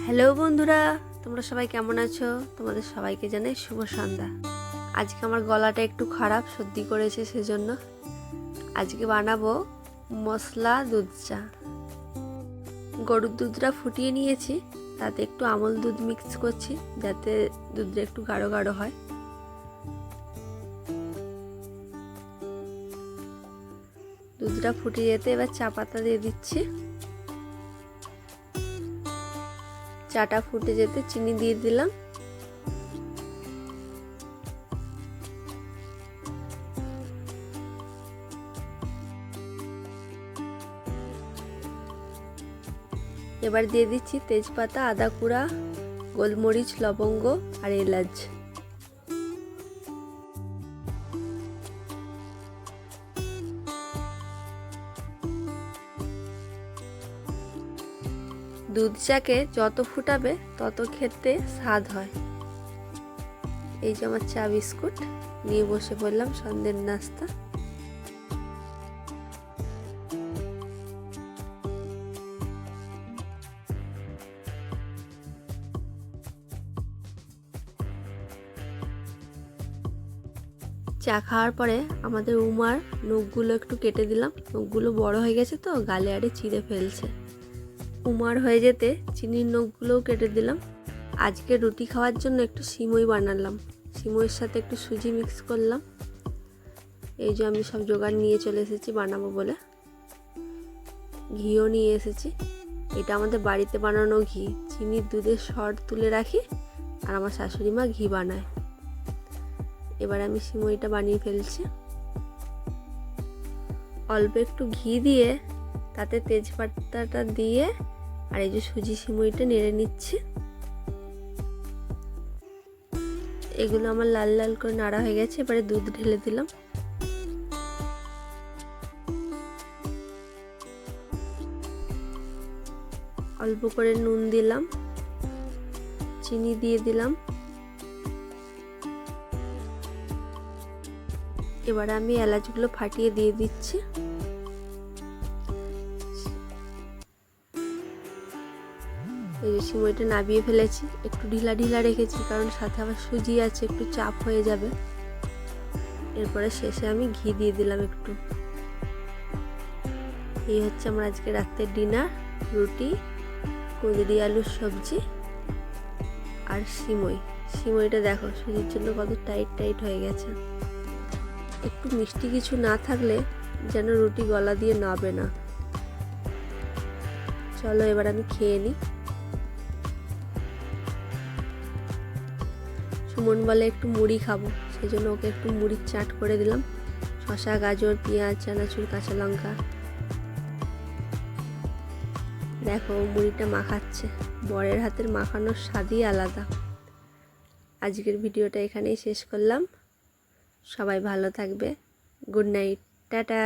Hello বন্ধুরা, তোমরা সবাই কেমন আছো? তোমাদের সবাইকে জানাই শুভ সন্ধ্যা। আজকে আমার গলাটা একটু খারাপ, সর্দি করেছে, সেজন্য আজকে বানাবো মশলা দুধ চা। গরুর দুধটা ফুটিয়ে নিয়েছি, তাতে একটু আমল দুধ মিক্স করছি যাতে দুধটা একটু গাঢ় গাঢ় হয়। দুধটা ফুটে যেতে এবার চা পাতা দিয়ে দিচ্ছি। চাটা ফুটে যেতে চিনি দিয়ে দিলাম। এবার দিয়ে দিচ্ছি তেজপাতা, আদা কুড়া, গোলমরিচ, লবঙ্গ আর এলাচ। দুধ চাকে যত ফুটাবে তত খেতে স্বাদ হয়। এই যে আমার চা বিস্কুট নিয়ে বসে পড়লাম সন্ধ্যের নাস্তা। চা খাওয়ার পরে আমাদের উমার নখগুলো একটু কেটে দিলাম। নখগুলো বড় হয়ে গেছে তো গালে আরে চিড়ে ফেলছে। উমার হয়ে যেতে চিনির নখগুলোও কেটে দিলাম। আজকে রুটি খাওয়ার জন্য একটু সিমই বানালাম। সিমইয়ের সাথে একটু সুজি মিক্স করলাম। এই যে আমি সব জোগাড় নিয়ে চলে এসেছি বানাবো বলে। ঘিও নিয়ে এসেছি। এটা আমাদের বাড়িতে বানানো ঘি। চিনির দুধের সর তুলে রাখি আর আমার শাশুড়ি মা ঘি বানায়। এবার আমি সিমইটা বানিয়ে ফেলছি। অল্প একটু ঘি দিয়ে তাতে তেজপাতাটা দিয়ে আর এই যে সুজি সিমইটা নেড়ে নিচ্ছি। এগুলো আমার লাল লাল করে নাড়া হয়ে গেছে। এবারে দুধ ঢেলে দিলাম। অল্প করে নুন দিলাম, চিনি দিয়ে দিলাম। এবার আমি এলাচগুলো ফাটিয়ে দিয়ে দিচ্ছি। এই যে সিমইটা নাবিয়ে ফেলেছি, একটু ঢিলা ঢিলা রেখেছি কারণ সাথে আবার সুজি আছে, একটু চাপ হয়ে যাবে। এরপরে শেষে আমি ঘি দিয়ে দিলাম একটু। এই হচ্ছে আমার আজকে রাতের ডিনার। রুটি, কুঁদরি আলুর সবজি আর সিমই। সিমইটা দেখো সুজির জন্য কত টাইট টাইট হয়ে গেছে। একটু মিষ্টি কিছু না থাকলে যেন রুটি গলা দিয়ে নাবে না। চলো এবার আমি খেয়ে নিই। সুমন বলে একটু মুড়ি খাবো, সেই জন্য ওকে একটু মুড়ির চাট করে দিলাম। শসা, গাজর, পেঁয়াজ, চানাচুর, কাঁচা লঙ্কা। দেখো মুড়িটা মাখাচ্ছে। বরের হাতের মাখানোর স্বাদই আলাদা। আজকের ভিডিওটা এখানেই শেষ করলাম। সবাই ভালো থাকবে। Good night, tata.